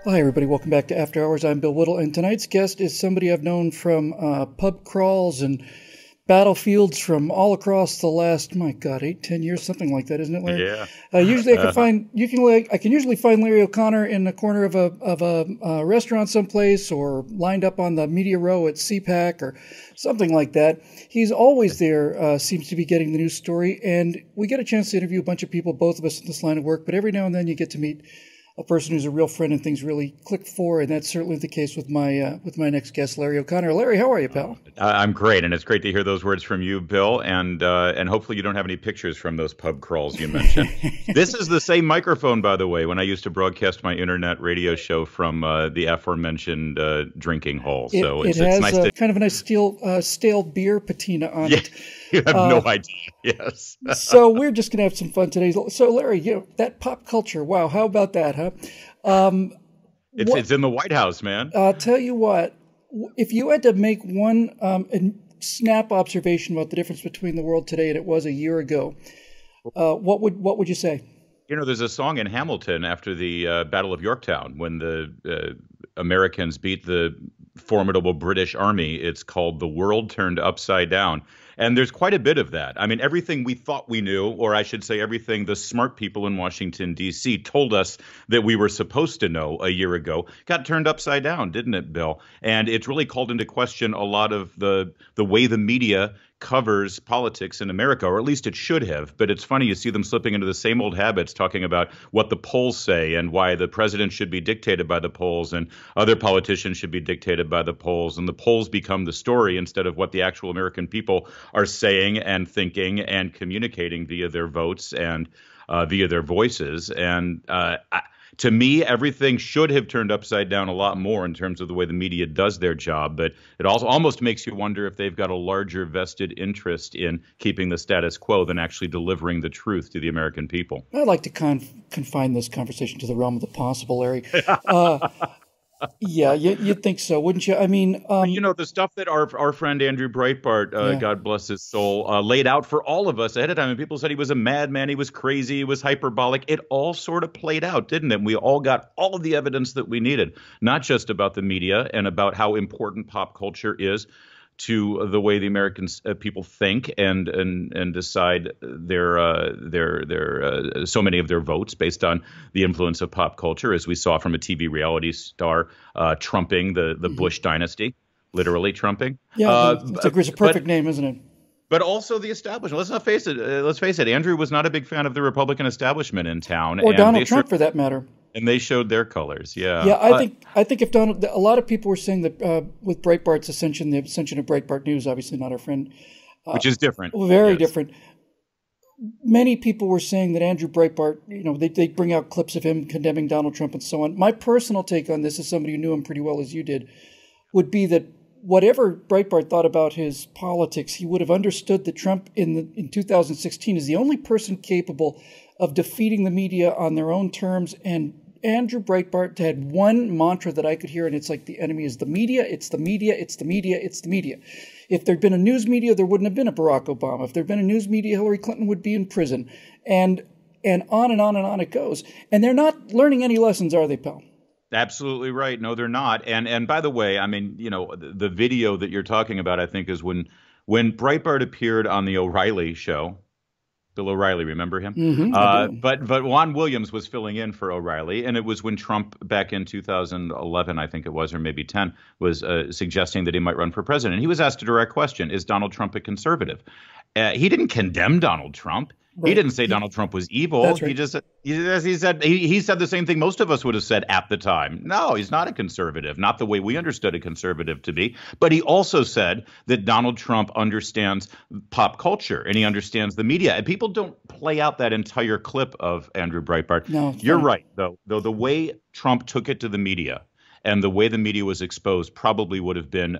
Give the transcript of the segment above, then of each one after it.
Hi, everybody. Welcome back to After Hours. I'm Bill Whittle, and tonight's guest is somebody I've known from pub crawls and battlefields from all across the last, my God, 8, 10 years, something like that, isn't it, Larry? Yeah. Usually, I can usually find Larry O'Connor in the corner of a restaurant someplace, or lined up on the media row at CPAC or something like that. He's always there. Seems to be getting the news story, and we get a chance to interview a bunch of people, both of us in this line of work. But every now and then, you get to meet a person who's a real friend and things really click for, and that's certainly the case with my next guest, Larry O'Connor. Larry, how are you, pal? I'm great, and it's great to hear those words from you, Bill, and hopefully you don't have any pictures from those pub crawls you mentioned. This is the same microphone, by the way, when I used to broadcast my internet radio show from the aforementioned drinking hole. So it has nice kind of a nice stale beer patina on it. You have no idea. Yes. So we're just going to have some fun today. So, Larry, that pop culture, wow, how about that, huh? It's in the White House, man. I'll tell you what, if you had to make one snap observation about the difference between the world today and it was a year ago, what would you say? There's a song in Hamilton after the Battle of Yorktown when the Americans beat the formidable British army. It's called "The World Turned Upside Down." And there's quite a bit of that. I mean, everything we thought we knew, or I should say everything the smart people in Washington, D.C. told us that we were supposed to know a year ago, got turned upside down, didn't it, Bill? And it's really called into question a lot of the way the media covers politics in America, or at least it should have. But it's funny, you see them slipping into the same old habits, talking about what the polls say and why the president should be dictated by the polls and other politicians should be dictated by the polls. And the polls become the story instead of what the actual American people are saying and thinking and communicating via their votes and via their voices. And to me, everything should have turned upside down a lot more in terms of the way the media does their job. But it also almost makes you wonder if they've got a larger vested interest in keeping the status quo than actually delivering the truth to the American people. I'd like to confine this conversation to the realm of the possible, Larry. Yeah, you'd think so, wouldn't you? I mean, the stuff that our friend Andrew Breitbart, God bless his soul, laid out for all of us ahead of time. And people said he was a madman, he was crazy, he was hyperbolic. It all sort of played out, didn't it? And we all got all of the evidence that we needed, not just about the media and about how important pop culture is to the way the American people think and decide their so many of their votes based on the influence of pop culture, as we saw from a TV reality star trumping the Bush dynasty, literally trumping. Yeah, it's a perfect name, isn't it? But also the establishment. Let's not face it. Let's face it. Andrew was not a big fan of the Republican establishment in town, or Donald Trump, for that matter. And they showed their colors. Yeah. Yeah, I think if Donald, a lot of people were saying that with Breitbart's ascension, the ascension of Breitbart News, obviously not our friend, which is different, very different. Many people were saying that Andrew Breitbart, they bring out clips of him condemning Donald Trump and so on. My personal take on this, as somebody who knew him pretty well as you did, would be that whatever Breitbart thought about his politics, he would have understood that Trump in 2016 is the only person capable of defeating the media on their own terms. And Andrew Breitbart had one mantra that I could hear, and it's like, the enemy is the media, it's the media, it's the media, it's the media. If there'd been a news media, there wouldn't have been a Barack Obama. If there'd been a news media, Hillary Clinton would be in prison. And on and on and on it goes. And they're not learning any lessons, are they, pal? Absolutely right. No, they're not. And by the way, I mean, the video that you're talking about, I think, is when Breitbart appeared on the O'Reilly show. Bill O'Reilly, remember him? Mm-hmm, but Juan Williams was filling in for O'Reilly, and it was when Trump, back in 2011, I think it was, or maybe 10, was suggesting that he might run for president. He was asked a direct question: is Donald Trump a conservative? He didn't condemn Donald Trump. Right. He didn't say Donald Trump was evil. That's right. He said the same thing most of us would have said at the time. No, he's not a conservative, not the way we understood a conservative to be. But he also said that Donald Trump understands pop culture and he understands the media. And people don't play out that entire clip of Andrew Breitbart. No, you're right, though the way Trump took it to the media and the way the media was exposed probably would have been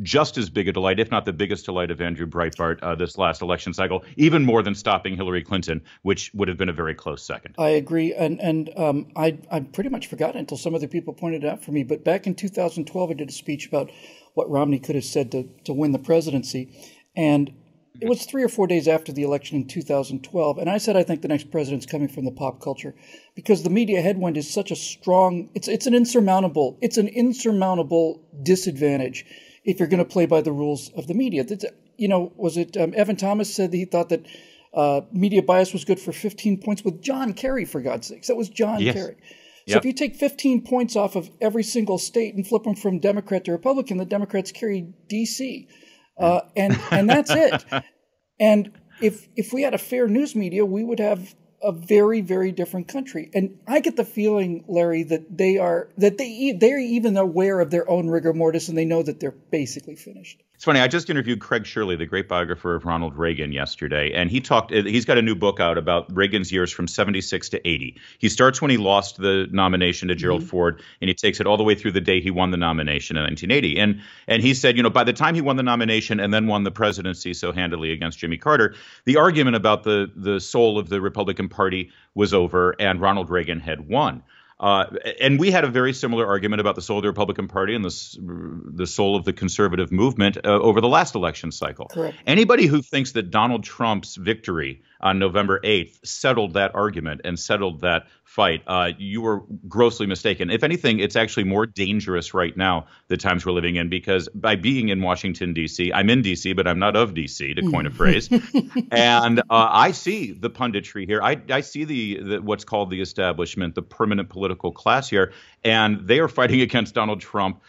just as big a delight, if not the biggest delight of Andrew Breitbart this last election cycle, even more than stopping Hillary Clinton, which would have been a very close second. I agree. And I pretty much forgot until some other people pointed it out for me. But back in 2012, I did a speech about what Romney could have said to win the presidency. And it was 3 or 4 days after the election in 2012, and I said I think the next president's coming from the pop culture because the media headwind is such a strong. It's an insurmountable disadvantage if you're going to play by the rules of the media. Was it Evan Thomas said that he thought that media bias was good for 15 points with John Kerry, for God's sakes. That was John Kerry. So if you take 15 points off of every single state and flip them from Democrat to Republican, the Democrats carry D.C. And that's it. And if we had a fair news media, we would have a very, very different country. And I get the feeling, Larry, that they're even aware of their own rigor mortis, and they know that they're basically finished. It's funny. I just interviewed Craig Shirley, the great biographer of Ronald Reagan, yesterday, and he's got a new book out about Reagan's years from 76 to 80. He starts when he lost the nomination to Gerald Ford, and he takes it all the way through the day he won the nomination in 1980. And he said, by the time he won the nomination and then won the presidency so handily against Jimmy Carter, the argument about the soul of the Republican Party was over, and Ronald Reagan had won. And we had a very similar argument about the soul of the Republican Party and the soul of the conservative movement over the last election cycle. Correct. Anybody who thinks that Donald Trump's victory on November 8th settled that argument and settled that fight, you were grossly mistaken. If anything, it's actually more dangerous right now, the times we're living in, because by being in Washington, D.C., I'm in D.C., but I'm not of D.C., to coin a phrase. And I see the punditry here. I see the what's called the establishment, the permanent political class here, and they are fighting against Donald Trump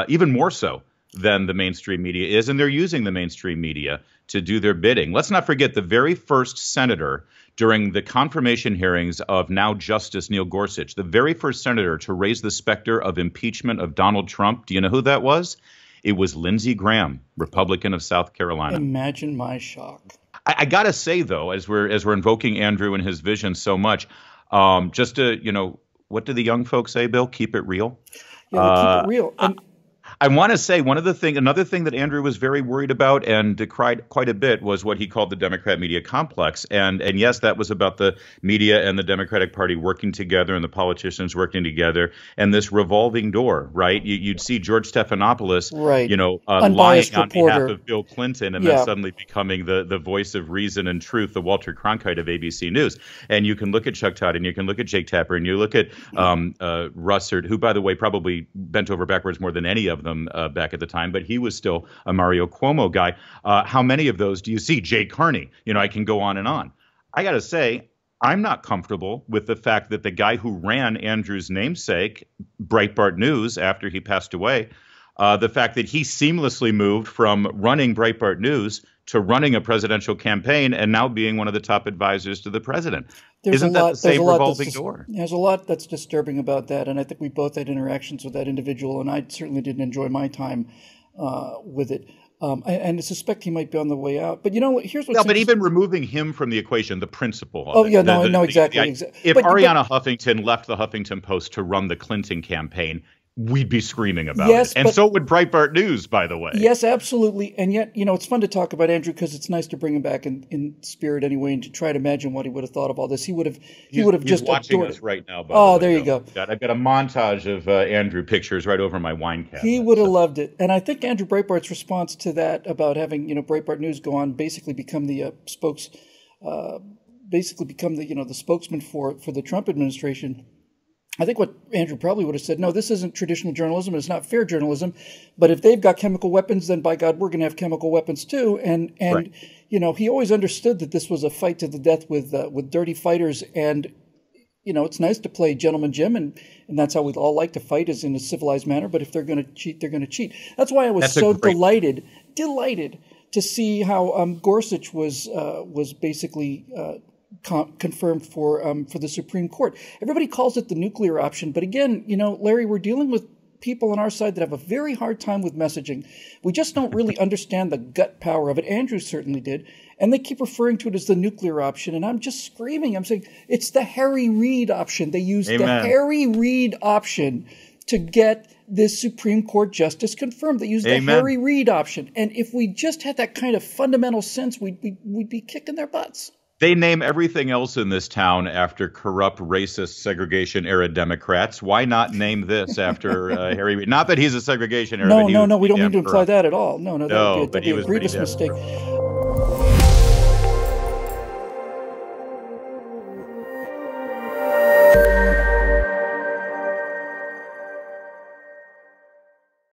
even more so than the mainstream media is, and they're using the mainstream media to do their bidding. Let's not forget the very first senator during the confirmation hearings of now Justice Neil Gorsuch, the very first senator to raise the specter of impeachment of Donald Trump. Do you know who that was? It was Lindsey Graham, Republican of South Carolina. Imagine my shock. I got to say, though, as we're invoking Andrew and his vision so much, just to, what do the young folks say, Bill? Keep it real. Yeah, keep it real. I want to say another thing that Andrew was very worried about and decried quite a bit was what he called the Democrat media complex. And yes, that was about the media and the Democratic Party working together and the politicians working together and this revolving door, right? You'd see George Stephanopoulos, right, lying on behalf of Bill Clinton and then suddenly becoming the voice of reason and truth, the Walter Cronkite of ABC News. And you can look at Chuck Todd and you can look at Jake Tapper and you look at Russert, who, by the way, probably bent over backwards more than any of them back at the time, but he was still a Mario Cuomo guy. How many of those do you see? Jay Carney. I can go on and on. I got to say, I'm not comfortable with the fact that the guy who ran Andrew's namesake, Breitbart News, after he passed away, the fact that he seamlessly moved from running Breitbart News to running a presidential campaign and now being one of the top advisors to the president. Isn't that the same revolving door? There's a lot that's disturbing about that, and I think we both had interactions with that individual, and I certainly didn't enjoy my time with it. And I suspect he might be on the way out. But here's what's but even removing him from the equation, the principle of it. Exactly. If Arianna Huffington left the Huffington Post to run the Clinton campaign, we'd be screaming about it. And so would Breitbart News, by the way. Yes, absolutely. And yet, it's fun to talk about Andrew because it's nice to bring him back in spirit anyway and to try to imagine what he would have thought of all this. He would have just watching adored us right now. There you go. I've got a montage of Andrew pictures right over my wine cabinet. He would have loved it. And I think Andrew Breitbart's response to that about having, Breitbart News go on, basically become the the spokesman for the Trump administration. I think what Andrew probably would have said, no, this isn't traditional journalism. It's not fair journalism. But if they've got chemical weapons, then by God, we're going to have chemical weapons too. And right. He always understood that this was a fight to the death with dirty fighters. And, it's nice to play Gentleman Jim. And that's how we all like to fight, is in a civilized manner. But if they're going to cheat, they're going to cheat. That's why I was delighted to see how Gorsuch was basically confirmed for the Supreme Court. Everybody calls it the nuclear option, but again, Larry, we're dealing with people on our side that have a very hard time with messaging. We just don't really understand the gut power of it. Andrew certainly did, and they keep referring to it as the nuclear option, and I'm just screaming. I'm saying it's the Harry Reid option. They used the Harry Reid option to get this Supreme Court justice confirmed. They used the Harry Reid option, and if we just had that kind of fundamental sense, we'd be kicking their butts. They name everything else in this town after corrupt, racist, segregation-era Democrats. Why not name this after Harry Reid? Not that he's a segregation-era. No, we don't mean to imply that at all. No, that would be a grievous mistake.